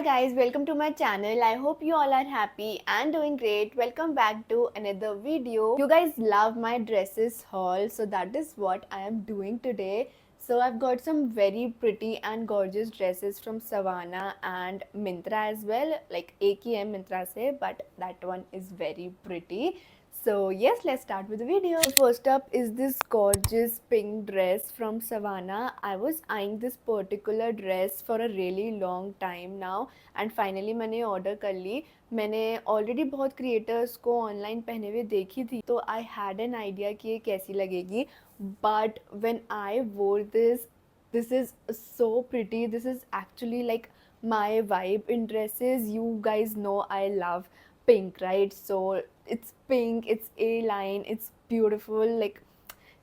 guys, welcome to my channel. I hope you all are happy and doing great. Welcome back to another video. You guys love my dresses haul, so that is what I am doing today. So I've got some very pretty and gorgeous dresses from Savannah and Myntra as well. Like एक ही है Myntra से, but that one is very pretty. So yes, let's start with the video. First up is this gorgeous pink dress from Savannah. I was eyeing this particular dress for a really long time now and finally मैंने order कर ली. मैंने already बहुत creators को online पहने हुए देखी थी तो I had an idea कि ये कैसी लगेगी. But when I wore this is so pretty. This is actually like my vibe in dresses. You guys know I love pink, right? So it's pink, it's A-line, it's beautiful. Like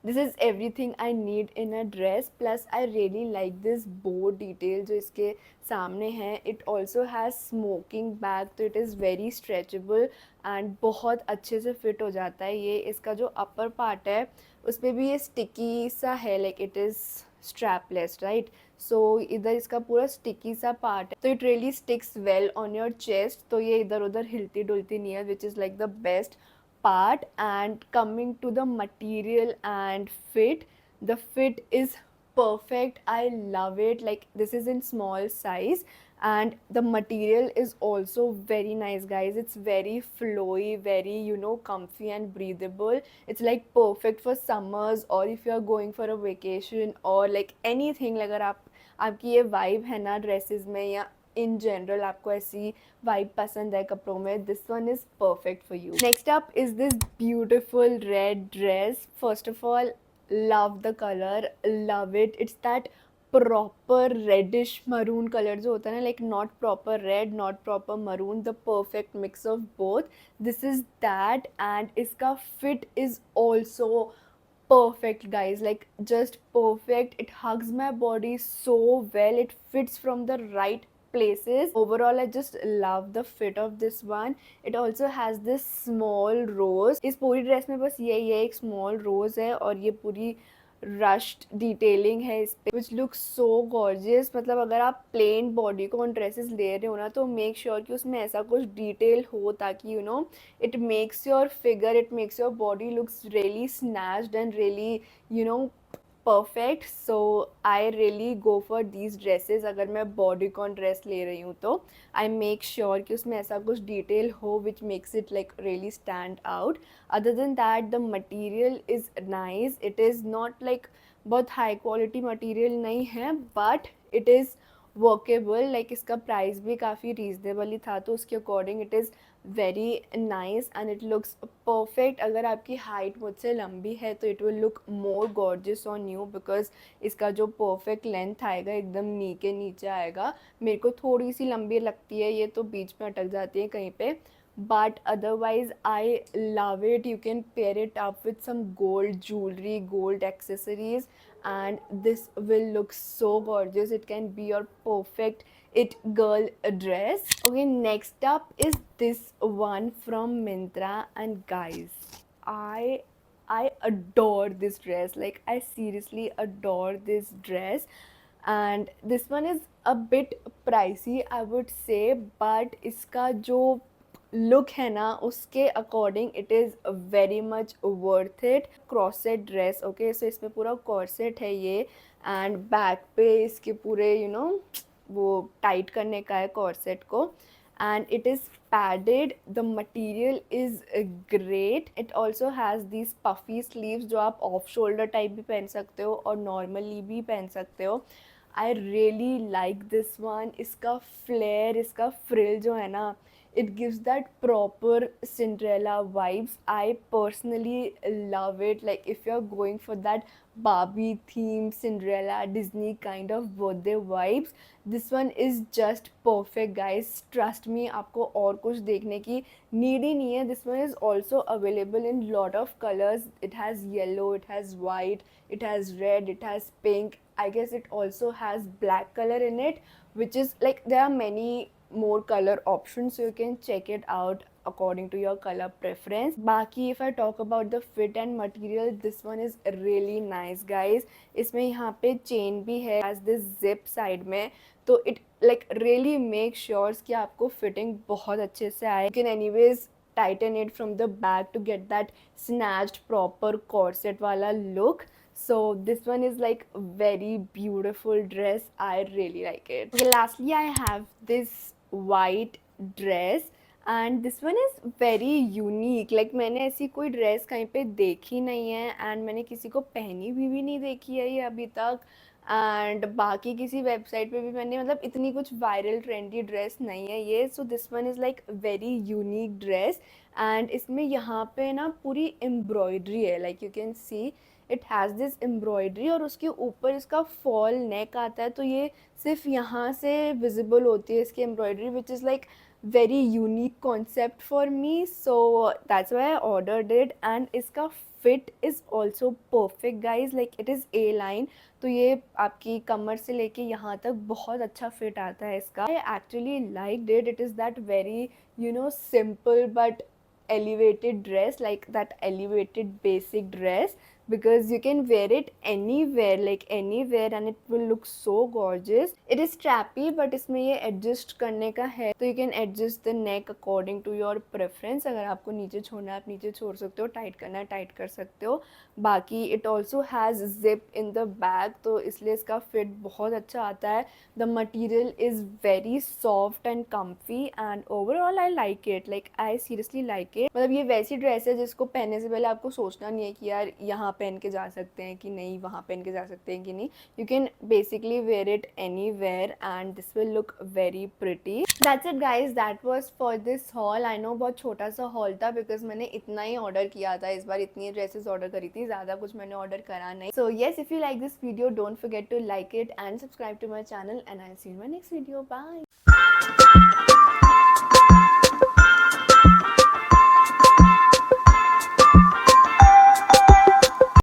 this is everything I need in a dress. Plus I really like this bow detail जो इसके सामने है. It also has smoking back, तो it is very stretchable and बहुत अच्छे से fit हो जाता है. ये इसका जो upper part है उस पर भी ये sticky सा है, like it is strapless, right? So इधर इसका पूरा sticky सा part है, तो it really sticks well on your chest. तो ये इधर उधर हिलती डुलती नहीं है, which is like the best part. And coming to the material and fit, the fit is perfect. I love it. Like this is in small size and the material is also very nice, guys. It's very flowy, very comfy and breathable. It's like perfect for summers or if you are going for a vacation or like anything. like अगर आपकी ये vibe है ना dresses में या in general आपको ऐसी vibe पसंद है कपड़ों में, this one is perfect for you. Next up is this beautiful red dress. First of all, love the color, love it. It's that proper reddish maroon color जो होता है ना, like not proper red, not proper maroon, the perfect mix of both. This is that and इसका fit is also perfect, guys. Like just perfect. It hugs my body so well. It fits from the right places. Overall I just love the fit of this one. It also has this small rose. इस पूरी dress में बस ये एक small rose है और ये पूरी रश्ड डिटेलिंग है इस पे, विच लुक सो गॉर्जियस. मतलब अगर आप प्लेन बॉडी को ड्रेसेस ले रहे हो ना तो मेक श्योर कि उसमें ऐसा कुछ डिटेल हो ताकि it makes your figure, it makes your body looks really snatched and really perfect. So I really go for these dresses. अगर मैं bodycon dress ले रही हूँ तो I make sure कि उसमें ऐसा कुछ detail हो which makes it like really stand out. Other than that, the material is nice. It is not like बहुत high quality material नहीं है, but it is workable. Like इसका प्राइस भी काफ़ी रीजनेबल ही था तो उसके according it is very nice and it looks perfect. अगर आपकी हाइट मुझसे लंबी है तो it will look more gorgeous on you because इसका जो परफेक्ट लेंथ आएगा एकदम नी के नीचे आएगा. मेरे को थोड़ी सी लंबी लगती है ये, तो बीच में अटक जाती है कहीं पे, but otherwise I love it. You can pair it up with some gold jewelry, gold accessories, and this will look so gorgeous. It can be your perfect it girl dress. Okay, next up is this one from Myntra, and guys, I adore this dress. Like I seriously adore this dress, and this one is a bit pricey I would say, but इसका जो look है ना उसके according it is very much worth it. Corset dress, okay, so इसमें पूरा corset है ये and back पे इसके पूरे वो टाइट करने का है कॉर्सेट को and it is padded. The material is great. It also has these puffy sleeves जो आप off shoulder type भी पहन सकते हो और normally भी पहन सकते हो. I really like this one. इसका flare, इसका frill जो है ना, it gives that proper Cinderella vibes. I personally love it. Like if you're going for that Barbie theme, Cinderella, Disney kind of birthday vibes, this one is just perfect, guys. Trust me, आपको और कुछ देखने की need ही नहीं है. This one is also available in lot of colors. It has yellow, it has white, it has red, it has pink. I guess it also has black color in it, which is like there are many more color options, so you can check it out according to your color preference. Baki, if I talk about the fit and material, this one is really nice, guys. इसमें यहाँ पे chain भी है, has this zip side में, तो it like really make sure कि आपको fitting बहुत अच्छे से आए. You can anyways tighten it from the back to get that snatched proper corset wala look. So this one is like very beautiful dress. I really like it. Okay, lastly I have this white dress and this one is very unique. like मैंने ऐसी कोई dress कहीं पे देखी नहीं है and मैंने किसी को पहनी भी नहीं देखी है ये अभी तक. एंड बाकी किसी वेबसाइट पे भी मैंने मतलब इतनी कुछ वायरल ट्रेंडी ड्रेस नहीं है ये. So this one is like very unique dress and इसमें यहाँ पे ना पूरी एम्ब्रॉयडरी है. Like you can see it has this embroidery और उसके ऊपर इसका फॉल नेक आता है. तो ये सिर्फ यहाँ से विजिबल होती है इसकी embroidery which is like very unique concept for me. So that's why I ordered it and इसका fit is also perfect guys. like it is A line तो ये आपकी कमर से लेके यहाँ तक बहुत अच्छा fit आता है इसका. I actually liked it. It is that very simple but elevated dress, like that elevated basic dress because you can wear it anywhere, like anywhere, and it will look so gorgeous. It is strappy but इसमें ये adjust करने का है तो you can adjust the neck according to your preference. अगर आपको नीचे छोड़ना है आप नीचे छोड़ सकते हो, टाइट करना है टाइट कर सकते हो. बाकी it also has zip in the back तो इसलिए इसका fit बहुत अच्छा आता है. The material is very soft and comfy and overall I like it. like I seriously like it. मतलब ये वैसी ड्रेस है जिसको पहनने से पहले आपको सोचना नहीं है कि यार यहाँ पहन के जा सकते हैं कि नहीं, वहाँ पहन के जा सकते हैं कि नहीं. You can basically wear it anywhere and this will look very pretty. That's it guys, that was for this haul. I know बहुत छोटा सा haul था because मैंने इतना ही ऑर्डर किया था इस बार, इतनी ड्रेसेस ऑर्डर करी थी, ज़्यादा कुछ मैंने ऑर्डर करा नहीं. So yes, if you like this video don't forget to like it and subscribe to my channel and I'll see you in my next video. Bye.